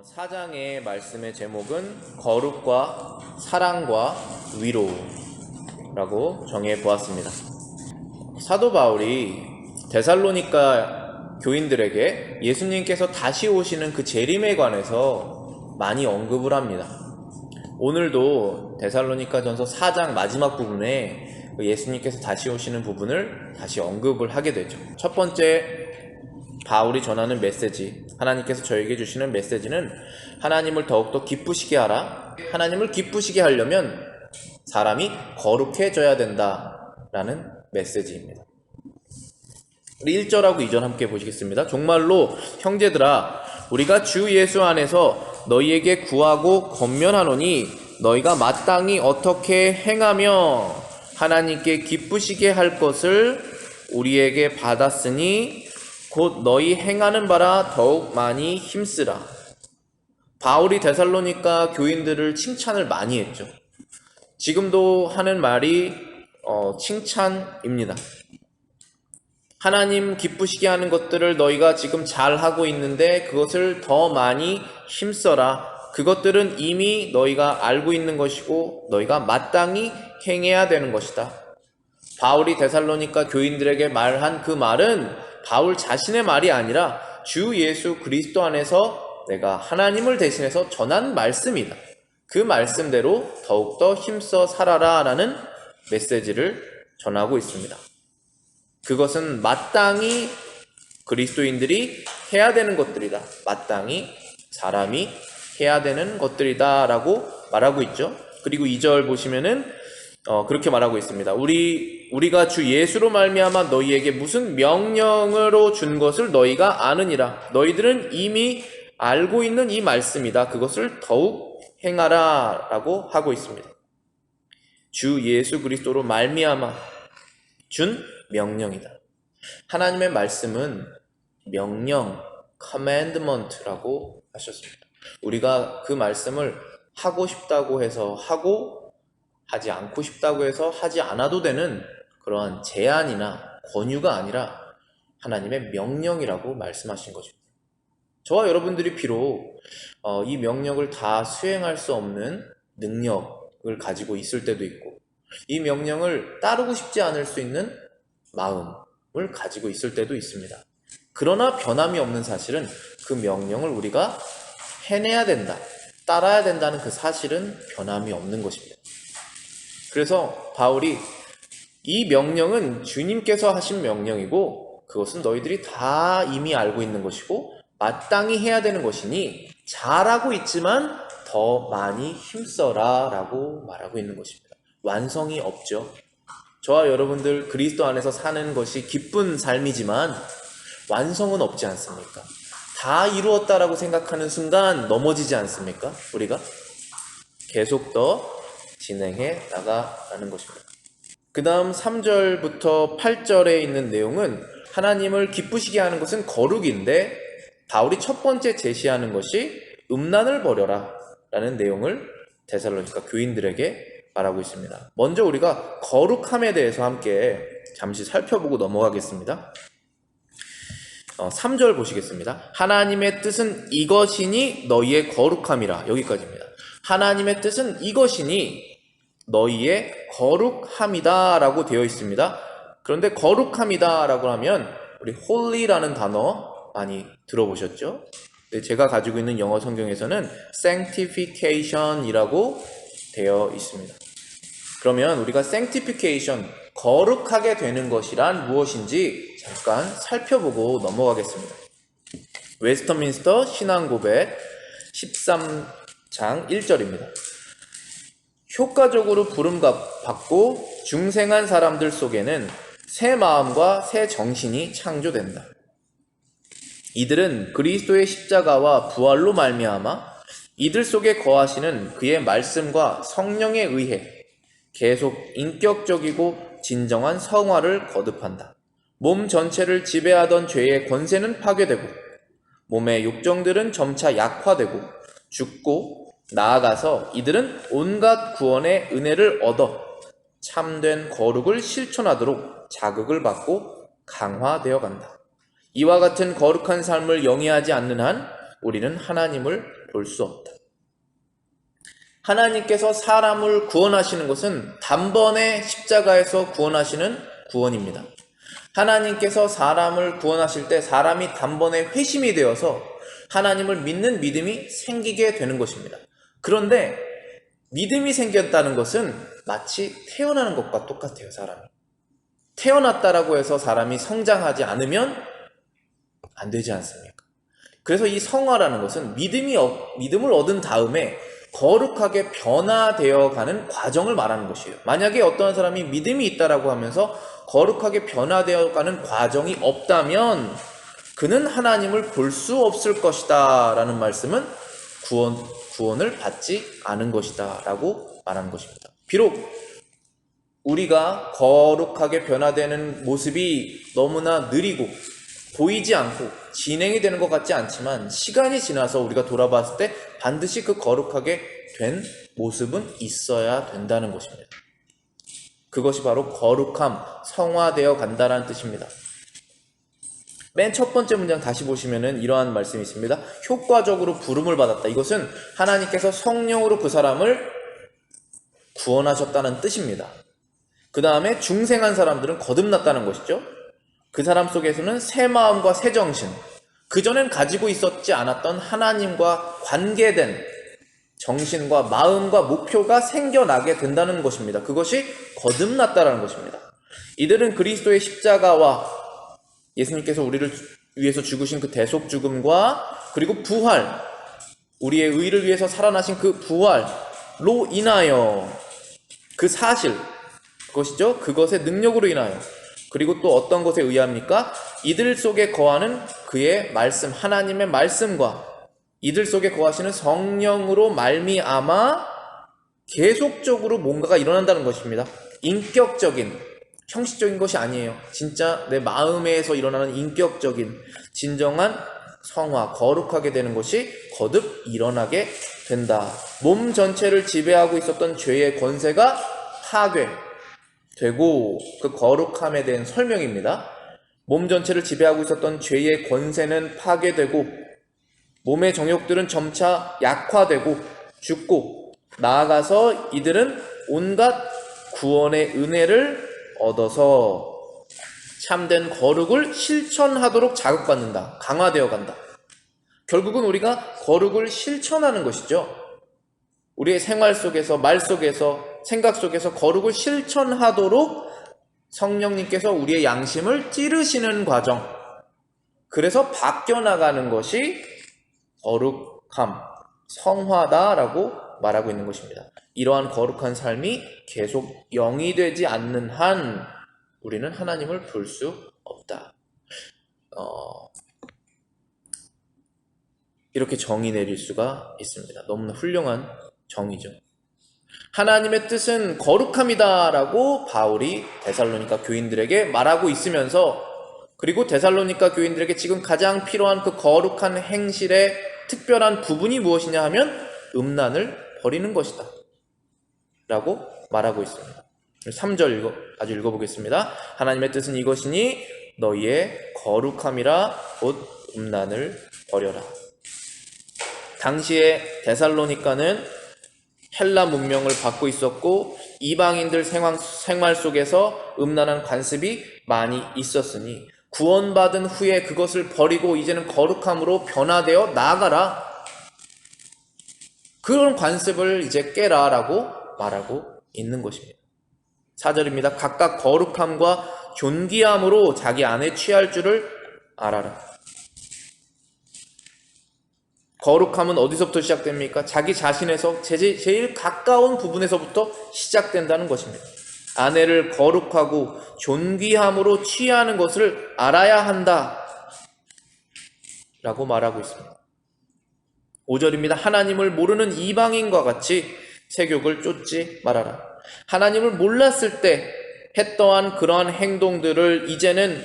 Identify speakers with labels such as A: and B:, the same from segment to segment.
A: 4장의 말씀의 제목은 거룩과 사랑과 위로라고 정해 보았습니다. 사도 바울이 데살로니가 교인들에게 예수님께서 다시 오시는 그 재림에 관해서 많이 언급을 합니다. 오늘도 데살로니가전서 4장 마지막 부분에 예수님께서 다시 오시는 부분을 다시 언급을 하게 되죠. 첫 번째 바울이 전하는 메시지, 하나님께서 저에게 주시는 메시지는 하나님을 더욱더 기쁘시게 하라. 하나님을 기쁘시게 하려면 사람이 거룩해져야 된다라는 메시지입니다. 우리 1절하고 2절 함께 보시겠습니다. 종말로 형제들아, 우리가 주 예수 안에서 너희에게 구하고 권면하노니 너희가 마땅히 어떻게 행하며 하나님께 기쁘시게 할 것을 우리에게 받았으니 곧 너희 행하는 바라 더욱 많이 힘쓰라. 바울이 데살로니가 교인들을 칭찬을 많이 했죠. 지금도 하는 말이 칭찬입니다. 하나님 기쁘시게 하는 것들을 너희가 지금 잘 하고 있는데 그것을 더 많이 힘써라. 그것들은 이미 너희가 알고 있는 것이고 너희가 마땅히 행해야 되는 것이다. 바울이 데살로니가 교인들에게 말한 그 말은 바울 자신의 말이 아니라 주 예수 그리스도 안에서 내가 하나님을 대신해서 전한 말씀이다. 그 말씀대로 더욱더 힘써 살아라 라는 메시지를 전하고 있습니다. 그것은 마땅히 그리스도인들이 해야 되는 것들이다. 마땅히 사람이 해야 되는 것들이다 라고 말하고 있죠. 그리고 2절 보시면은 그렇게 말하고 있습니다. 우리가 주 예수로 말미암아 너희에게 무슨 명령으로 준 것을 너희가 아느니라. 너희들은 이미 알고 있는 이 말씀이다. 그것을 더욱 행하라 라고 하고 있습니다. 주 예수 그리스도로 말미암아 준 명령이다. 하나님의 말씀은 명령, commandment라고 하셨습니다. 우리가 그 말씀을 하고 싶다고 해서 하고 하지 않고 싶다고 해서 하지 않아도 되는 그러한 제안이나 권유가 아니라 하나님의 명령이라고 말씀하신 것입니다. 저와 여러분들이 비록 이 명령을 다 수행할 수 없는 능력을 가지고 있을 때도 있고 이 명령을 따르고 싶지 않을 수 있는 마음을 가지고 있을 때도 있습니다. 그러나 변함이 없는 사실은 그 명령을 우리가 해내야 된다, 따라야 된다는 그 사실은 변함이 없는 것입니다. 그래서 바울이 이 명령은 주님께서 하신 명령이고 그것은 너희들이 다 이미 알고 있는 것이고 마땅히 해야 되는 것이니 잘하고 있지만 더 많이 힘써라 라고 말하고 있는 것입니다. 완성이 없죠. 저와 여러분들 그리스도 안에서 사는 것이 기쁜 삶이지만 완성은 없지 않습니까? 다 이루었다라고 생각하는 순간 넘어지지 않습니까? 우리가 계속 더 진행해 나가라는 것입니다. 그 다음 3절부터 8절에 있는 내용은 하나님을 기쁘시게 하는 것은 거룩인데 바울이 첫 번째 제시하는 것이 음란을 버려라 라는 내용을 데살로니가 교인들에게 말하고 있습니다. 먼저 우리가 거룩함에 대해서 함께 잠시 살펴보고 넘어가겠습니다. 3절 보시겠습니다. 하나님의 뜻은 이것이니 너희의 거룩함이라. 여기까지입니다. 하나님의 뜻은 이것이니 너희의 거룩함이다 라고 되어 있습니다. 그런데 거룩함이다 라고 하면 우리 holy라는 단어 많이 들어보셨죠? 제가 가지고 있는 영어 성경에서는 sanctification 이라고 되어 있습니다. 그러면 우리가 sanctification, 거룩하게 되는 것이란 무엇인지 잠깐 살펴보고 넘어가겠습니다. 웨스터민스터 신앙고백 13장 1절입니다. 효과적으로 부름받고 중생한 사람들 속에는 새 마음과 새 정신이 창조된다. 이들은 그리스도의 십자가와 부활로 말미암아 이들 속에 거하시는 그의 말씀과 성령에 의해 계속 인격적이고 진정한 성화를 거듭한다. 몸 전체를 지배하던 죄의 권세는 파괴되고 몸의 욕정들은 점차 약화되고 죽고 나아가서 이들은 온갖 구원의 은혜를 얻어 참된 거룩을 실천하도록 자극을 받고 강화되어 간다. 이와 같은 거룩한 삶을 영위하지 않는 한 우리는 하나님을 볼 수 없다. 하나님께서 사람을 구원하시는 것은 단번에 십자가에서 구원하시는 구원입니다. 하나님께서 사람을 구원하실 때 사람이 단번에 회심이 되어서 하나님을 믿는 믿음이 생기게 되는 것입니다. 그런데 믿음이 생겼다는 것은 마치 태어나는 것과 똑같아요. 사람이 태어났다라고 해서 사람이 성장하지 않으면 안 되지 않습니까? 그래서 이 성화라는 것은 믿음을 얻은 다음에 거룩하게 변화되어 가는 과정을 말하는 것이에요. 만약에 어떤 사람이 믿음이 있다라고 하면서 거룩하게 변화되어 가는 과정이 없다면 그는 하나님을 볼 수 없을 것이다 라는 말씀은 구원을 받지 않은 것이다 라고 말하는 것입니다. 비록 우리가 거룩하게 변화되는 모습이 너무나 느리고 보이지 않고 진행이 되는 것 같지 않지만 시간이 지나서 우리가 돌아봤을 때 반드시 그 거룩하게 된 모습은 있어야 된다는 것입니다. 그것이 바로 거룩함, 성화되어 간다는 뜻입니다. 맨 첫 번째 문장 다시 보시면은 이러한 말씀이 있습니다. 효과적으로 부름을 받았다. 이것은 하나님께서 성령으로 그 사람을 구원하셨다는 뜻입니다. 그 다음에 중생한 사람들은 거듭났다는 것이죠. 그 사람 속에서는 새 마음과 새 정신, 그전엔 가지고 있었지 않았던 하나님과 관계된 정신과 마음과 목표가 생겨나게 된다는 것입니다. 그것이 거듭났다는 것입니다. 이들은 그리스도의 십자가와 예수님께서 우리를 위해서 죽으신 그 대속 죽음과 그리고 부활, 우리의 의를 위해서 살아나신 그 부활로 인하여 그 사실, 그것이죠. 그것의 능력으로 인하여 그리고 또 어떤 것에 의합니까? 이들 속에 거하는 그의 말씀, 하나님의 말씀과 이들 속에 거하시는 성령으로 말미암아 계속적으로 뭔가가 일어난다는 것입니다. 인격적인, 형식적인 것이 아니에요. 진짜 내 마음에서 일어나는 인격적인 진정한 성화, 거룩하게 되는 것이 거듭 일어나게 된다. 몸 전체를 지배하고 있었던 죄의 권세가 파괴되고, 그 거룩함에 대한 설명입니다. 몸 전체를 지배하고 있었던 죄의 권세는 파괴되고 몸의 정욕들은 점차 약화되고 죽고, 나아가서 이들은 온갖 구원의 은혜를 얻어서 참된 거룩을 실천하도록 자극받는다. 강화되어 간다. 결국은 우리가 거룩을 실천하는 것이죠. 우리의 생활 속에서, 말 속에서, 생각 속에서 거룩을 실천하도록 성령님께서 우리의 양심을 찌르시는 과정, 그래서 바뀌어나가는 것이 거룩함, 성화다라고 말하고 있는 것입니다. 이러한 거룩한 삶이 계속 영이 되지 않는 한 우리는 하나님을 볼 수 없다. 이렇게 정의 내릴 수가 있습니다. 너무나 훌륭한 정의죠. 하나님의 뜻은 거룩함이다 라고 바울이 데살로니가 교인들에게 말하고 있으면서, 그리고 데살로니가 교인들에게 지금 가장 필요한 그 거룩한 행실의 특별한 부분이 무엇이냐 하면 음란을 버리는 것이다 라고 말하고 있습니다. 3절 아주 읽어보겠습니다. 하나님의 뜻은 이것이니 너희의 거룩함이라 곧 음란을 버려라. 당시에 데살로니가는 헬라 문명을 받고 있었고 이방인들 생활 속에서 음란한 관습이 많이 있었으니 구원받은 후에 그것을 버리고 이제는 거룩함으로 변화되어 나아가라. 그런 관습을 이제 깨라 라고 말하고 있는 것입니다. 4절입니다. 각각 거룩함과 존귀함으로 자기 안에 취할 줄을 알아라. 거룩함은 어디서부터 시작됩니까? 자기 자신에서 제일 가까운 부분에서부터 시작된다는 것입니다. 아내를 거룩하고 존귀함으로 취하는 것을 알아야 한다 라고 말하고 있습니다. 5절입니다. 하나님을 모르는 이방인과 같이 세욕을 쫓지 말아라. 하나님을 몰랐을 때 했던 그러한 행동들을 이제는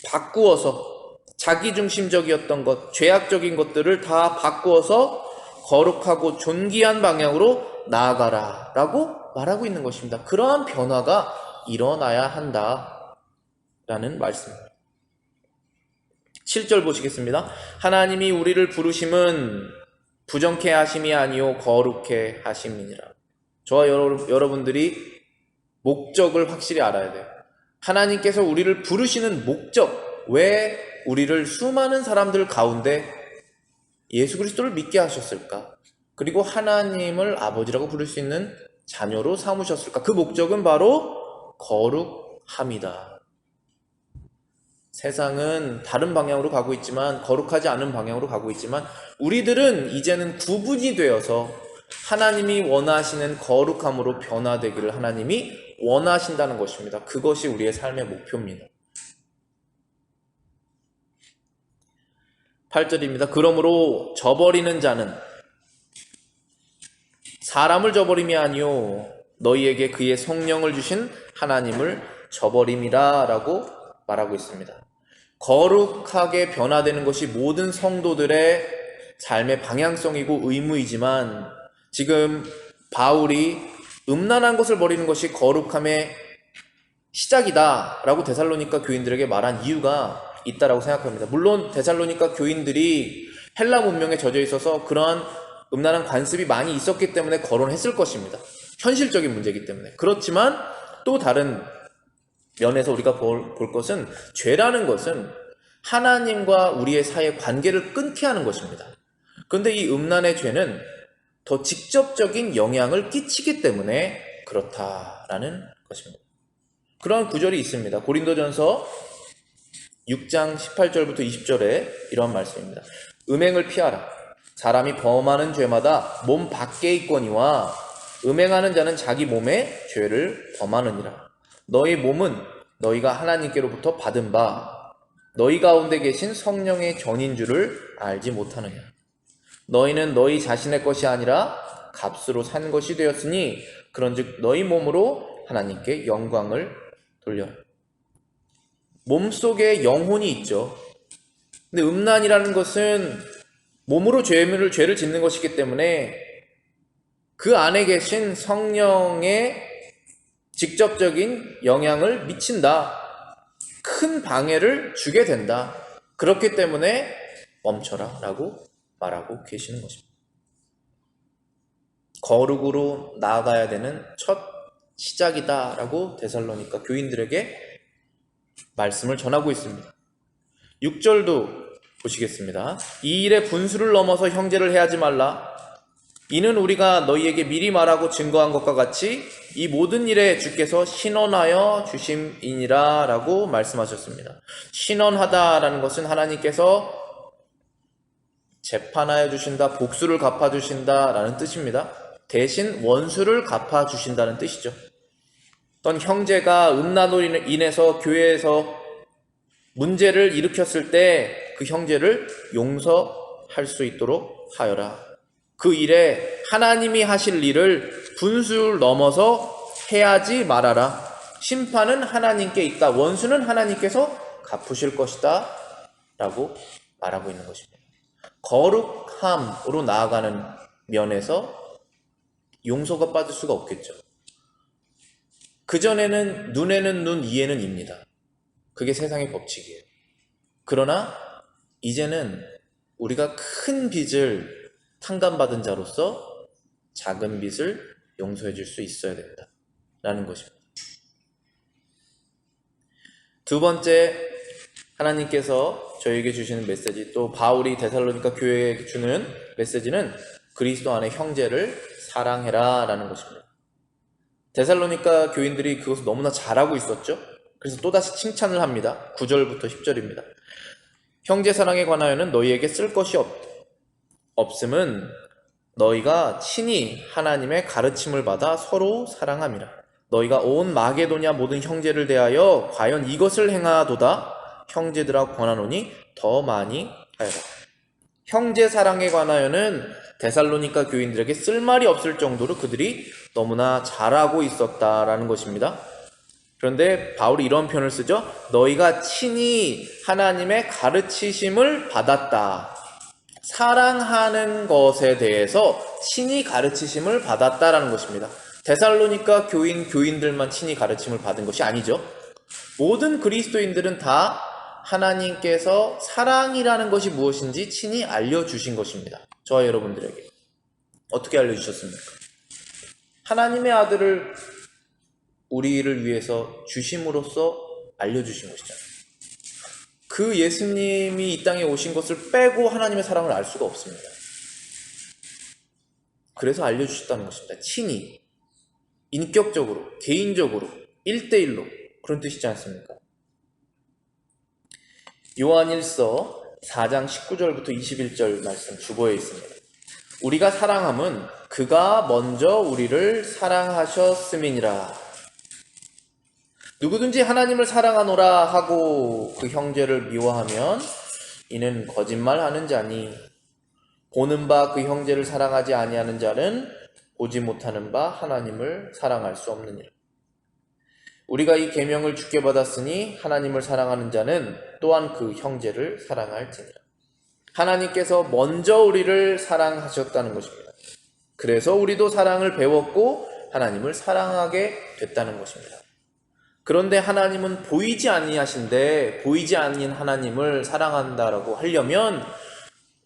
A: 바꾸어서 자기중심적이었던 것, 죄악적인 것들을 다 바꾸어서 거룩하고 존귀한 방향으로 나아가라 라고 말하고 있는 것입니다. 그러한 변화가 일어나야 한다 라는 말씀입니다. 7절 보시겠습니다. 하나님이 우리를 부르심은 부정케 하심이 아니요 거룩케 하심이니라. 저와 여러분들이 목적을 확실히 알아야 돼요. 하나님께서 우리를 부르시는 목적, 왜 우리를 수많은 사람들 가운데 예수 그리스도를 믿게 하셨을까? 그리고 하나님을 아버지라고 부를 수 있는 자녀로 삼으셨을까? 그 목적은 바로 거룩함이다. 세상은 다른 방향으로 가고 있지만, 거룩하지 않은 방향으로 가고 있지만, 우리들은 이제는 구분이 되어서 하나님이 원하시는 거룩함으로 변화되기를 하나님이 원하신다는 것입니다. 그것이 우리의 삶의 목표입니다. 8절입니다. 그러므로 저버리는 자는 사람을 저버림이 아니요 너희에게 그의 성령을 주신 하나님을 저버림이라 라고 말하고 있습니다. 거룩하게 변화되는 것이 모든 성도들의 삶의 방향성이고 의무이지만, 지금 바울이 음란한 것을 버리는 것이 거룩함의 시작이다 라고 데살로니가 교인들에게 말한 이유가 있다라고 생각합니다. 물론 데살로니가 교인들이 헬라 문명에 젖어 있어서 그러한 음란한 관습이 많이 있었기 때문에 거론했을 것입니다. 현실적인 문제이기 때문에. 그렇지만 또 다른 면에서 우리가 볼 것은, 죄라는 것은 하나님과 우리의 사이의 관계를 끊게 하는 것입니다. 그런데 이 음란의 죄는 더 직접적인 영향을 끼치기 때문에 그렇다라는 것입니다. 그런 구절이 있습니다. 고린도전서 6장 18절부터 20절에 이러한 말씀입니다. 음행을 피하라. 사람이 범하는 죄마다 몸 밖에 있거니와 음행하는 자는 자기 몸에 죄를 범하느니라. 너희 몸은 너희가 하나님께로부터 받은 바 너희 가운데 계신 성령의 전인 줄을 알지 못하느냐. 너희는 너희 자신의 것이 아니라 값으로 산 것이 되었으니 그런즉 너희 몸으로 하나님께 영광을 돌려라. 몸속에 영혼이 있죠. 근데 음란이라는 것은 몸으로 죄를 짓는 것이기 때문에 그 안에 계신 성령의 직접적인 영향을 미친다. 큰 방해를 주게 된다. 그렇기 때문에 멈춰라 라고 말하고 계시는 것입니다. 거룩으로 나아가야 되는 첫 시작이다 라고 데살로니가 교인들에게 말씀을 전하고 있습니다. 6절도 보시겠습니다. 이 일에 분수를 넘어서 형제를 해하지 말라. 이는 우리가 너희에게 미리 말하고 증거한 것과 같이 이 모든 일에 주께서 신원하여 주심이니라 라고 말씀하셨습니다. 신원하다라는 것은 하나님께서 재판하여 주신다, 복수를 갚아주신다 라는 뜻입니다. 대신 원수를 갚아주신다는 뜻이죠. 어떤 형제가 음란으로 인해서 교회에서 문제를 일으켰을 때 그 형제를 용서할 수 있도록 하여라. 그 일에 하나님이 하실 일을 분수를 넘어서 해하지 말아라. 심판은 하나님께 있다. 원수는 하나님께서 갚으실 것이다 라고 말하고 있는 것입니다. 거룩함으로 나아가는 면에서 용서가 빠질 수가 없겠죠. 그전에는 눈에는 눈, 이에는 입니다. 그게 세상의 법칙이에요. 그러나 이제는 우리가 큰 빚을 탕감받은 자로서 작은 빚을 용서해 줄 수 있어야 된다 라는 것입니다. 두 번째, 하나님께서 저에게 주시는 메시지, 또 바울이 데살로니가 교회에 주는 메시지는 그리스도 안에 형제를 사랑해라 라는 것입니다. 데살로니가 교인들이 그것을 너무나 잘하고 있었죠. 그래서 또다시 칭찬을 합니다. 9절부터 10절입니다. 형제 사랑에 관하여는 너희에게 쓸 것이 없음은 너희가 친히 하나님의 가르침을 받아 서로 사랑함이라. 너희가 온 마게도냐 모든 형제를 대하여 과연 이것을 행하도다. 형제들아 권하노니 더 많이 하여라. 형제 사랑에 관하여는 데살로니가 교인들에게 쓸 말이 없을 정도로 그들이 너무나 잘하고 있었다라는 것입니다. 그런데 바울이 이런 표현을 쓰죠. 너희가 친히 하나님의 가르치심을 받았다. 사랑하는 것에 대해서 친히 가르치심을 받았다라는 것입니다. 데살로니가 교인들만 친히 가르침을 받은 것이 아니죠. 모든 그리스도인들은 다 하나님께서 사랑이라는 것이 무엇인지 친히 알려주신 것입니다. 저와 여러분들에게. 어떻게 알려주셨습니까? 하나님의 아들을 우리를 위해서 주심으로써 알려주신 것이잖아요. 그 예수님이 이 땅에 오신 것을 빼고 하나님의 사랑을 알 수가 없습니다. 그래서 알려주셨다는 것입니다. 친히, 인격적으로, 개인적으로, 1대1로 그런 뜻이지 않습니까? 요한일서 4장 19절부터 21절 말씀 주보에 있습니다. 우리가 사랑함은 그가 먼저 우리를 사랑하셨음이니라. 누구든지 하나님을 사랑하노라 하고 그 형제를 미워하면 이는 거짓말하는 자니 보는 바 그 형제를 사랑하지 아니하는 자는 보지 못하는 바 하나님을 사랑할 수 없느니라. 우리가 이 계명을 주께 받았으니 하나님을 사랑하는 자는 또한 그 형제를 사랑할지니라. 하나님께서 먼저 우리를 사랑하셨다는 것입니다. 그래서 우리도 사랑을 배웠고 하나님을 사랑하게 됐다는 것입니다. 그런데 하나님은 보이지 아니하신데 보이지 않는 하나님을 사랑한다라고 하려면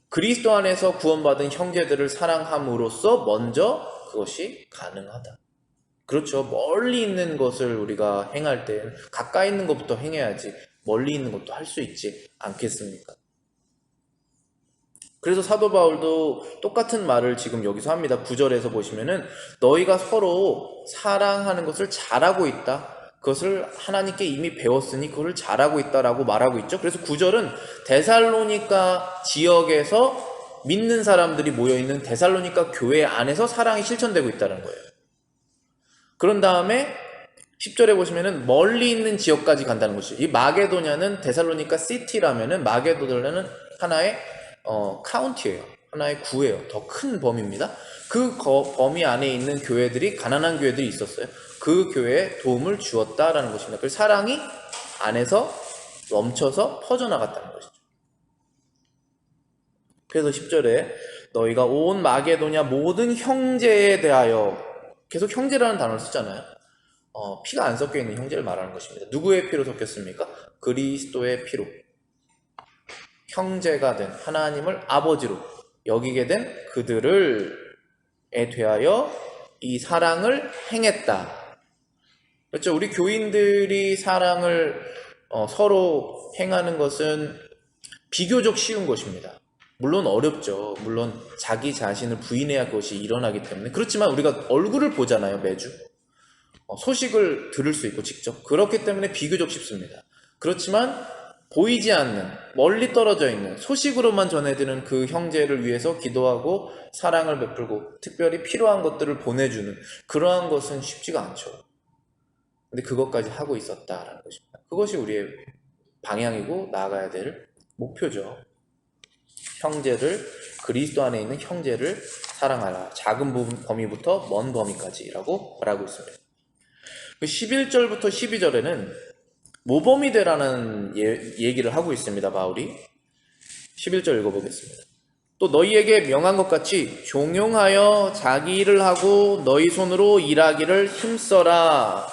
A: 그리스도 안에서 구원받은 형제들을 사랑함으로써 먼저 그것이 가능하다. 그렇죠. 멀리 있는 것을 우리가 행할 때 가까이 있는 것부터 행해야지 멀리 있는 것도 할 수 있지 않겠습니까? 그래서 사도 바울도 똑같은 말을 지금 여기서 합니다. 9절에서 보시면은 너희가 서로 사랑하는 것을 잘하고 있다. 그것을 하나님께 이미 배웠으니 그것을 잘하고 있다라고 말하고 있죠. 그래서 9절은 데살로니가 지역에서 믿는 사람들이 모여있는 데살로니가 교회 안에서 사랑이 실천되고 있다는 거예요. 그런 다음에 10절에 보시면은 멀리 있는 지역까지 간다는 것이죠. 이 마게도냐는 데살로니가 시티라면은 마게도냐는 하나의 카운티예요. 하나의 구예요. 더 큰 범위입니다. 그 범위 안에 있는 교회들이 가난한 교회들이 있었어요. 그 교회에 도움을 주었다라는 것입니다. 그 사랑이 안에서 넘쳐서 퍼져나갔다는 것이죠. 그래서 10절에 너희가 온 마게도냐 모든 형제에 대하여 계속 형제라는 단어를 쓰잖아요. 피가 안 섞여 있는 형제를 말하는 것입니다. 누구의 피로 섞였습니까? 그리스도의 피로. 형제가 된 하나님을 아버지로 여기게 된 그들을 대하여 이 사랑을 행했다. 그렇죠? 우리 교인들이 사랑을 서로 행하는 것은 비교적 쉬운 것입니다. 물론 어렵죠. 물론 자기 자신을 부인해야 그것이 일어나기 때문에. 그렇지만 우리가 얼굴을 보잖아요, 매주. 소식을 들을 수 있고 직접. 그렇기 때문에 비교적 쉽습니다. 그렇지만 보이지 않는, 멀리 떨어져 있는 소식으로만 전해드는 그 형제를 위해서 기도하고 사랑을 베풀고 특별히 필요한 것들을 보내주는 그러한 것은 쉽지가 않죠. 근데 그것까지 하고 있었다라는 것입니다. 그것이 우리의 방향이고 나아가야 될 목표죠. 형제를, 그리스도 안에 있는 형제를 사랑하라. 작은 범위부터 먼 범위까지라고 말하고 있습니다. 11절부터 12절에는 모범이 되라는 얘기를 하고 있습니다. 바울이 11절 읽어보겠습니다. 또 너희에게 명한 것 같이 종용하여 자기 일을 하고 너희 손으로 일하기를 힘써라.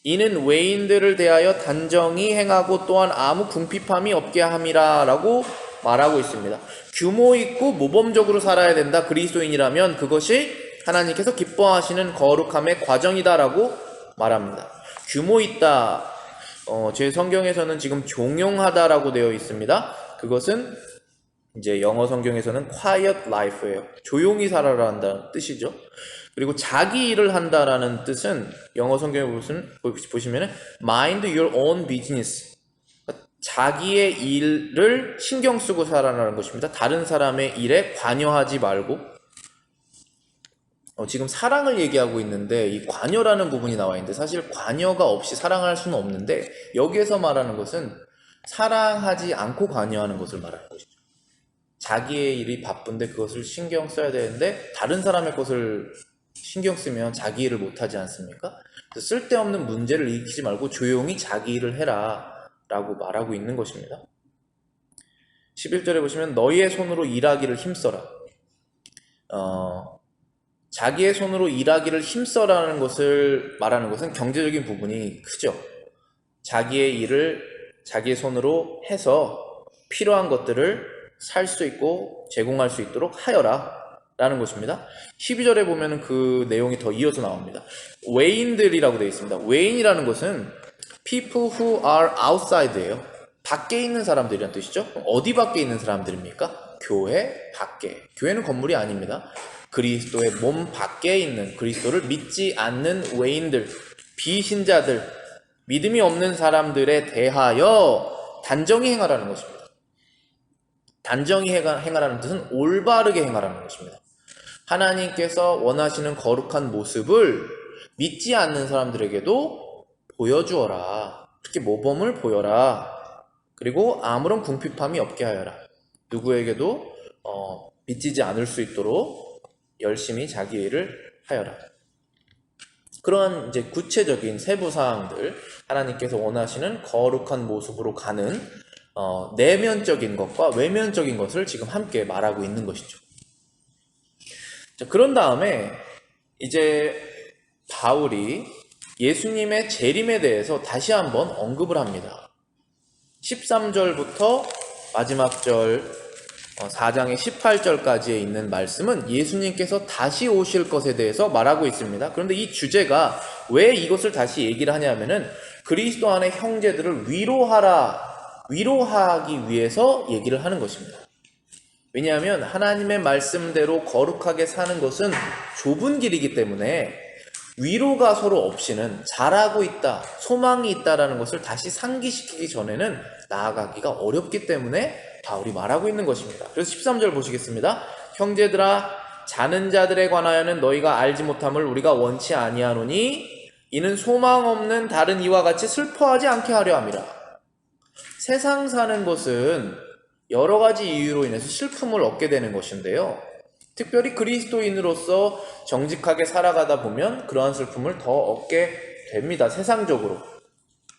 A: 이는 외인들을 대하여 단정히 행하고 또한 아무 궁핍함이 없게 함이라 라고 말하고 있습니다. 규모 있고 모범적으로 살아야 된다. 그리스도인이라면 그것이 하나님께서 기뻐하시는 거룩함의 과정이다 라고 말합니다. 규모 있다. 제 성경에서는 지금 종용하다라고 되어 있습니다. 그것은 이제 영어 성경에서는 quiet life예요. 조용히 살아라 한다는 뜻이죠. 그리고 자기 일을 한다라는 뜻은 영어 성경에 보시면 mind your own business. 자기의 일을 신경 쓰고 살아라는 것입니다. 다른 사람의 일에 관여하지 말고. 지금 사랑을 얘기하고 있는데 이 관여라는 부분이 나와 있는데 사실 관여가 없이 사랑할 수는 없는데 여기에서 말하는 것은 사랑하지 않고 관여하는 것을 말하는 것이죠. 자기의 일이 바쁜데 그것을 신경 써야 되는데 다른 사람의 것을 신경 쓰면 자기 일을 못하지 않습니까? 그래서 쓸데없는 문제를 일으키지 말고 조용히 자기 일을 해라 라고 말하고 있는 것입니다. 11절에 보시면 너희의 손으로 일하기를 힘써라. 자기의 손으로 일하기를 힘써라는 것을 말하는 것은 경제적인 부분이 크죠. 자기의 일을 자기의 손으로 해서 필요한 것들을 살 수 있고 제공할 수 있도록 하여라 라는 것입니다. 12절에 보면은 그 내용이 더 이어서 나옵니다. 외인들이라고 되어 있습니다. 외인이라는 것은 people who are outside예요. 밖에 있는 사람들이란 뜻이죠. 어디 밖에 있는 사람들입니까? 교회 밖에. 교회는 건물이 아닙니다. 그리스도의 몸 밖에 있는, 그리스도를 믿지 않는 외인들, 비신자들, 믿음이 없는 사람들에 대하여 단정히 행하라는 것입니다. 단정히 행하라는 뜻은 올바르게 행하라는 것입니다. 하나님께서 원하시는 거룩한 모습을 믿지 않는 사람들에게도 보여주어라. 특히 모범을 보여라. 그리고 아무런 궁핍함이 없게 하여라. 누구에게도 빚지지 않을 수 있도록 열심히 자기 일을 하여라. 그러한 이제 구체적인 세부 사항들, 하나님께서 원하시는 거룩한 모습으로 가는 내면적인 것과 외면적인 것을 지금 함께 말하고 있는 것이죠. 자, 그런 다음에 이제 바울이 예수님의 재림에 대해서 다시 한번 언급을 합니다. 13절부터 마지막 절 4장의 18절까지에 있는 말씀은 예수님께서 다시 오실 것에 대해서 말하고 있습니다. 그런데 이 주제가 왜 이것을 다시 얘기를 하냐면은 그리스도 안의 형제들을 위로하기 위해서 얘기를 하는 것입니다. 왜냐하면 하나님의 말씀대로 거룩하게 사는 것은 좁은 길이기 때문에 위로가 서로 없이는 잘하고 있다, 소망이 있다라는 것을 다시 상기시키기 전에는 나아가기가 어렵기 때문에 바울이 말하고 있는 것입니다. 그래서 13절 보시겠습니다. 형제들아, 자는 자들에 관하여는 너희가 알지 못함을 우리가 원치 아니하노니 이는 소망 없는 다른 이와 같이 슬퍼하지 않게 하려 함이라. 세상 사는 것은 여러 가지 이유로 인해서 슬픔을 얻게 되는 것인데요. 특별히 그리스도인으로서 정직하게 살아가다 보면 그러한 슬픔을 더 얻게 됩니다. 세상적으로.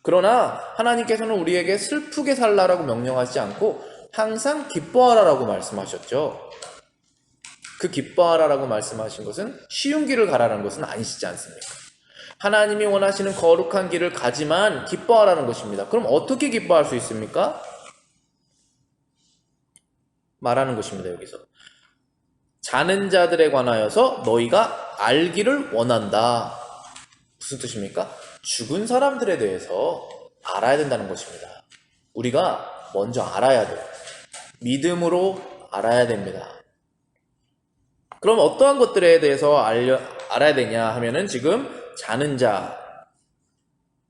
A: 그러나 하나님께서는 우리에게 슬프게 살라라고 명령하지 않고 항상 기뻐하라라고 말씀하셨죠. 그 기뻐하라라고 말씀하신 것은 쉬운 길을 가라는 것은 아니시지 않습니까? 하나님이 원하시는 거룩한 길을 가지만 기뻐하라는 것입니다. 그럼 어떻게 기뻐할 수 있습니까? 말하는 것입니다. 여기서 자는 자들에 관하여서 너희가 알기를 원한다. 무슨 뜻입니까? 죽은 사람들에 대해서 알아야 된다는 것입니다. 우리가 먼저 알아야 돼요. 믿음으로 알아야 됩니다. 그럼 어떠한 것들에 대해서 알아야 되냐 하면은 지금 자는 자,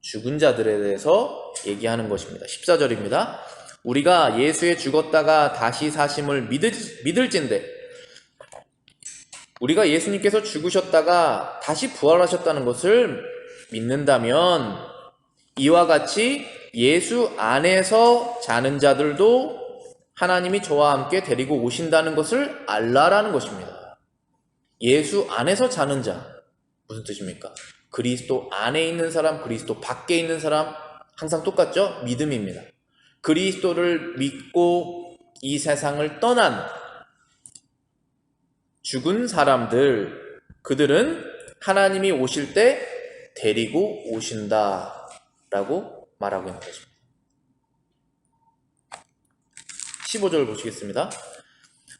A: 죽은 자들에 대해서 얘기하는 것입니다. 14절입니다. 우리가 예수의 죽었다가 다시 사심을 믿을진대, 우리가 예수님께서 죽으셨다가 다시 부활하셨다는 것을 믿는다면 이와 같이 예수 안에서 자는 자들도 하나님이 저와 함께 데리고 오신다는 것을 알라라는 것입니다. 예수 안에서 자는 자, 무슨 뜻입니까? 그리스도 안에 있는 사람, 그리스도 밖에 있는 사람, 항상 똑같죠? 믿음입니다. 그리스도를 믿고 이 세상을 떠난 죽은 사람들, 그들은 하나님이 오실 때 데리고 오신다라고 말하고 있는 것입니다. 15절 보시겠습니다.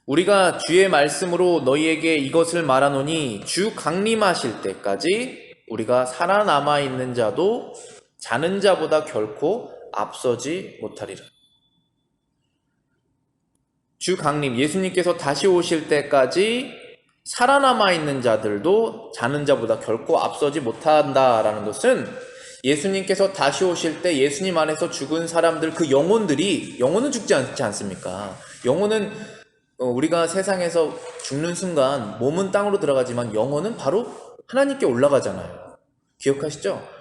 A: 우리가 주의 말씀으로 너희에게 이것을 말하노니 주 강림하실 때까지 우리가 살아남아 있는 자도 자는 자보다 결코 앞서지 못하리라. 주 강림, 예수님께서 다시 오실 때까지 살아남아 있는 자들도 자는 자보다 결코 앞서지 못한다라는 것은 예수님께서 다시 오실 때 예수님 안에서 죽은 사람들, 그 영혼은 죽지 않지 않습니까? 영혼은 우리가 세상에서 죽는 순간 몸은 땅으로 들어가지만 영혼은 바로 하나님께 올라가잖아요. 기억하시죠?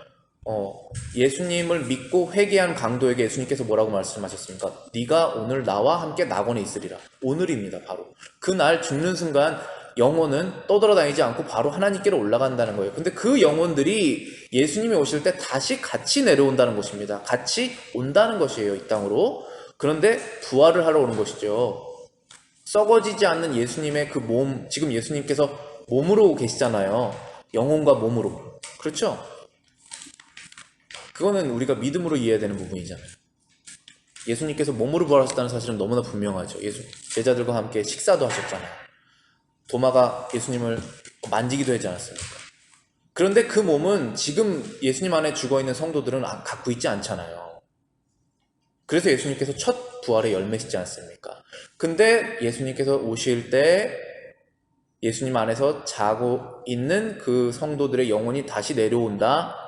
A: 예수님을 믿고 회개한 강도에게 예수님께서 뭐라고 말씀하셨습니까? 네가 오늘 나와 함께 낙원에 있으리라. 오늘입니다. 바로 그날 죽는 순간 영혼은 떠돌아다니지 않고 바로 하나님께로 올라간다는 거예요. 근데 그 영혼들이 예수님이 오실 때 다시 같이 내려온다는 것입니다. 같이 온다는 것이에요, 이 땅으로. 그런데 부활을 하러 오는 것이죠. 썩어지지 않는 예수님의 그 몸, 지금 예수님께서 몸으로 계시잖아요. 영혼과 몸으로. 그렇죠? 그거는 우리가 믿음으로 이해해야 되는 부분이잖아요. 예수님께서 몸으로 부활하셨다는 사실은 너무나 분명하죠. 제자들과 함께 식사도 하셨잖아요. 도마가 예수님을 만지기도 하지 않았습니까? 그런데 그 몸은 지금 예수님 안에 죽어있는 성도들은 갖고 있지 않잖아요. 그래서 예수님께서 첫 부활의 열매시지 않습니까? 근데 예수님께서 오실 때 예수님 안에서 자고 있는 그 성도들의 영혼이 다시 내려온다.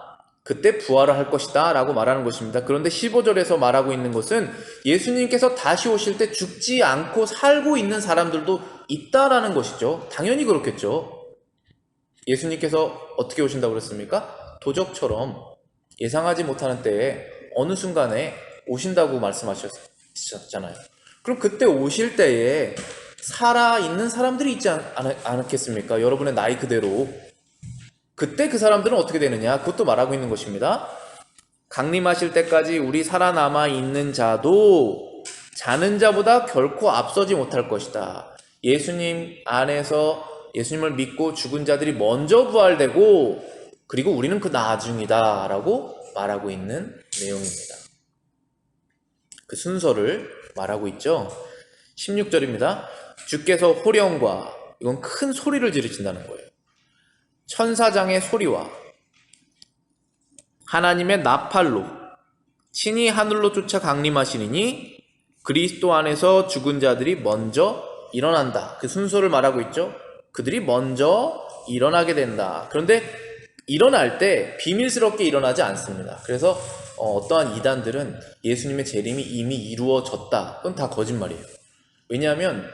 A: 그때 부활을 할 것이다 라고 말하는 것입니다. 그런데 15절에서 말하고 있는 것은 예수님께서 다시 오실 때 죽지 않고 살고 있는 사람들도 있다라는 것이죠. 당연히 그렇겠죠. 예수님께서 어떻게 오신다고 그랬습니까? 도적처럼 예상하지 못하는 때에 어느 순간에 오신다고 말씀하셨잖아요. 그럼 그때 오실 때에 살아있는 사람들이 있지 않겠습니까? 여러분의 나이 그대로. 그때 그 사람들은 어떻게 되느냐? 그것도 말하고 있는 것입니다. 강림하실 때까지 우리 살아남아 있는 자도 자는 자보다 결코 앞서지 못할 것이다. 예수님 안에서 예수님을 믿고 죽은 자들이 먼저 부활되고 그리고 우리는 그 나중이다 라고 말하고 있는 내용입니다. 그 순서를 말하고 있죠. 16절입니다. 주께서 호령과, 이건 큰 소리를 지르신다는 거예요. 천사장의 소리와 하나님의 나팔로 친히 하늘로 쫓아 강림하시니 그리스도 안에서 죽은 자들이 먼저 일어난다. 그 순서를 말하고 있죠. 그들이 먼저 일어나게 된다. 그런데 일어날 때 비밀스럽게 일어나지 않습니다. 그래서 어떠한 이단들은 예수님의 재림이 이미 이루어졌다. 그건 다 거짓말이에요. 왜냐하면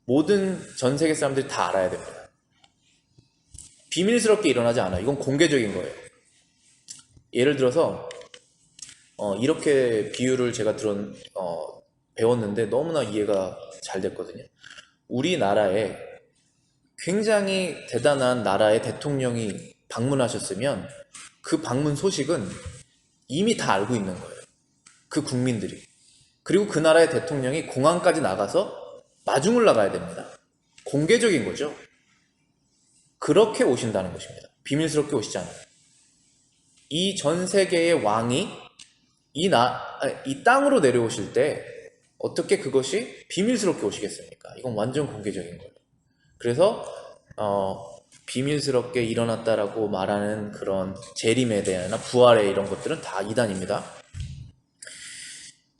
A: 모든 전 세계 사람들이 다 알아야 됩니다. 비밀스럽게 일어나지 않아요. 이건 공개적인 거예요. 예를 들어서 이렇게 비유를 제가 배웠는데 너무나 이해가 잘 됐거든요. 우리나라에 굉장히 대단한 나라의 대통령이 방문하셨으면 그 방문 소식은 이미 다 알고 있는 거예요. 그 국민들이. 그리고 그 나라의 대통령이 공항까지 나가서 마중을 나가야 됩니다. 공개적인 거죠. 그렇게 오신다는 것입니다. 비밀스럽게 오시지 않아요. 이 전 세계의 왕이 이 땅으로 내려오실 때 어떻게 그것이 비밀스럽게 오시겠습니까? 이건 완전 공개적인 거예요. 그래서 비밀스럽게 일어났다라고 말하는 그런 재림에 대한 부활에 이런 것들은 다 이단입니다.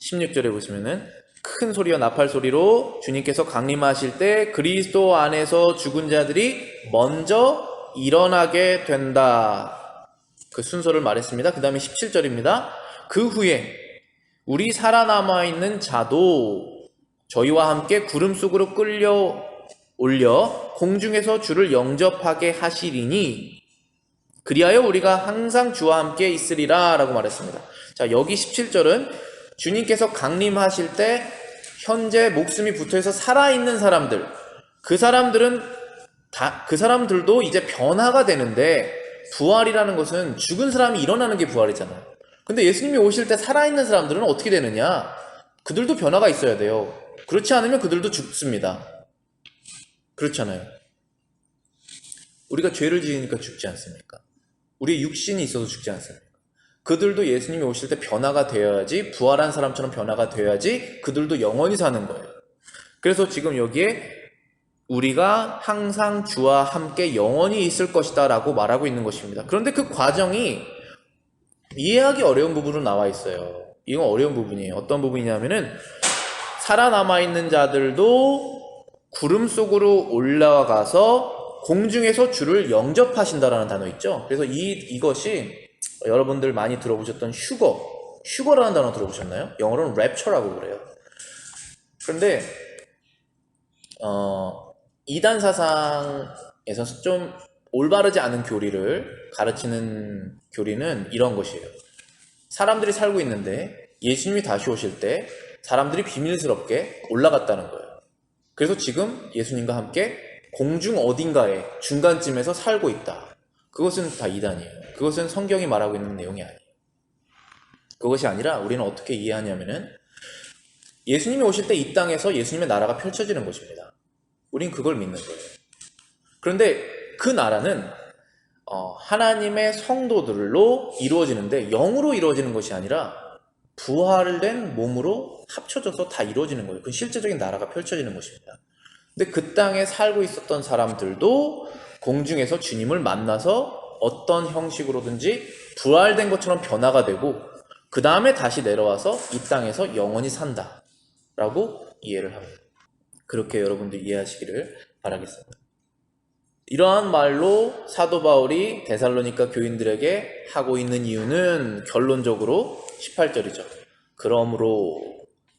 A: 16절에 보시면은 큰 소리와 나팔 소리로 주님께서 강림하실 때 그리스도 안에서 죽은 자들이 먼저 일어나게 된다. 그 순서를 말했습니다. 그 다음에 17절입니다. 그 후에 우리 살아남아 있는 자도 저희와 함께 구름 속으로 끌려 올려 공중에서 주를 영접하게 하시리니 그리하여 우리가 항상 주와 함께 있으리라 라고 말했습니다. 자, 여기 17절은 주님께서 강림하실 때 현재 목숨이 붙어있어 살아있는 사람들, 그 사람들도 이제 변화가 되는데 부활이라는 것은 죽은 사람이 일어나는 게 부활이잖아요. 근데 예수님이 오실 때 살아있는 사람들은 어떻게 되느냐? 그들도 변화가 있어야 돼요. 그렇지 않으면 그들도 죽습니다. 그렇잖아요. 우리가 죄를 지으니까 죽지 않습니까? 우리의 육신이 있어서 죽지 않습니까? 그들도 예수님이 오실 때 변화가 되어야지, 부활한 사람처럼 변화가 되어야지 그들도 영원히 사는 거예요. 그래서 지금 여기에 우리가 항상 주와 함께 영원히 있을 것이다 라고 말하고 있는 것입니다. 그런데 그 과정이 이해하기 어려운 부분으로 나와 있어요. 이건 어려운 부분이에요. 어떤 부분이냐면은 살아남아 있는 자들도 구름 속으로 올라가서 공중에서 주를 영접하신다라는 단어 있죠. 그래서 이것이 여러분들 많이 들어보셨던 휴거라는 단어 들어보셨나요? 영어로는 랩처라고 그래요. 그런데 이단 사상에서 좀 올바르지 않은 교리를 가르치는 교리는 이런 것이에요. 사람들이 살고 있는데 예수님이 다시 오실 때 사람들이 비밀스럽게 올라갔다는 거예요. 그래서 지금 예수님과 함께 공중 어딘가에 중간쯤에서 살고 있다. 그것은 다 이단이에요. 그것은 성경이 말하고 있는 내용이 아니에요. 그것이 아니라 우리는 어떻게 이해하냐면은 예수님이 오실 때 이 땅에서 예수님의 나라가 펼쳐지는 것입니다. 우린 그걸 믿는 거예요. 그런데 그 나라는 하나님의 성도들로 이루어지는데 영으로 이루어지는 것이 아니라 부활된 몸으로 합쳐져서 다 이루어지는 거예요. 그 실제적인 나라가 펼쳐지는 것입니다. 근데 그 땅에 살고 있었던 사람들도 공중에서 주님을 만나서 어떤 형식으로든지 부활된 것처럼 변화가 되고 그 다음에 다시 내려와서 이 땅에서 영원히 산다 라고 이해를 합니다. 그렇게 여러분들 이해하시기를 바라겠습니다. 이러한 말로 사도 바울이 데살로니가 교인들에게 하고 있는 이유는 결론적으로 18절이죠. 그러므로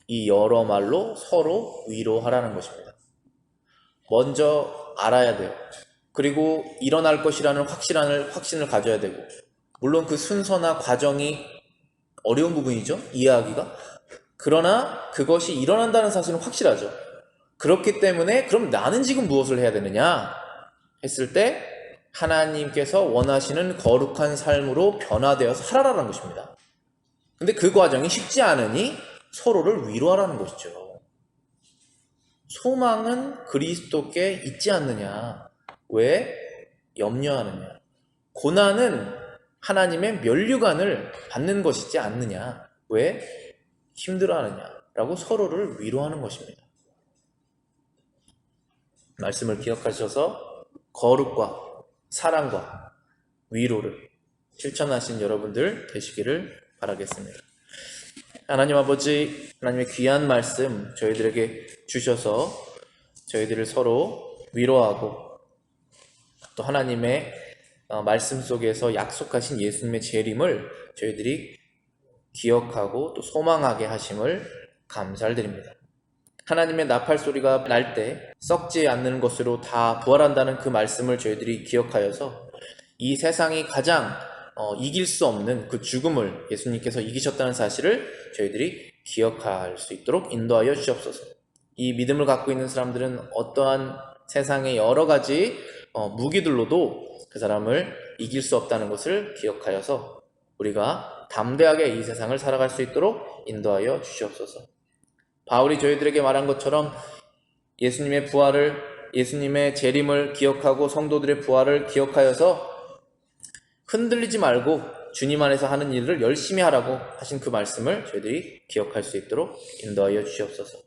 A: 이 여러 말로 서로 위로하라는 것입니다. 먼저 알아야 돼요. 그리고 일어날 것이라는 확신을 가져야 되고, 물론 그 순서나 과정이 어려운 부분이죠. 이해하기가. 그러나 그것이 일어난다는 사실은 확실하죠. 그렇기 때문에 그럼 나는 지금 무엇을 해야 되느냐 했을 때 하나님께서 원하시는 거룩한 삶으로 변화되어서 살아라는 것입니다. 근데 그 과정이 쉽지 않으니 서로를 위로하라는 것이죠. 소망은 그리스도께 있지 않느냐? 왜 염려하느냐? 고난은 하나님의 면류관을 받는 것이지 않느냐? 왜 힘들어하느냐? 라고 서로를 위로하는 것입니다. 말씀을 기억하셔서 거룩과 사랑과 위로를 실천하신 여러분들 되시기를 바라겠습니다. 하나님 아버지, 하나님의 귀한 말씀 저희들에게 주셔서 저희들을 서로 위로하고 또 하나님의 말씀 속에서 약속하신 예수님의 재림을 저희들이 기억하고 또 소망하게 하심을 감사를 드립니다. 하나님의 나팔 소리가 날 때 썩지 않는 것으로 다 부활한다는 그 말씀을 저희들이 기억하여서 이 세상이 가장 이길 수 없는 그 죽음을 예수님께서 이기셨다는 사실을 저희들이 기억할 수 있도록 인도하여 주시옵소서. 이 믿음을 갖고 있는 사람들은 어떠한 세상의 여러 가지 무기들로도 그 사람을 이길 수 없다는 것을 기억하여서 우리가 담대하게 이 세상을 살아갈 수 있도록 인도하여 주시옵소서. 바울이 저희들에게 말한 것처럼 예수님의 부활을, 예수님의 재림을 기억하고 성도들의 부활을 기억하여서 흔들리지 말고 주님 안에서 하는 일을 열심히 하라고 하신 그 말씀을 저희들이 기억할 수 있도록 인도하여 주시옵소서.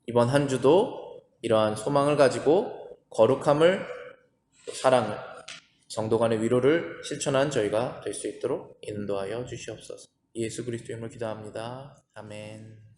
A: 이번 한 주도 이러한 소망을 가지고 거룩함을, 사랑을, 성도 간의 위로를 실천한 저희가 될 수 있도록 인도하여 주시옵소서. 예수 그리스도의 이름으로 기도합니다. 아멘.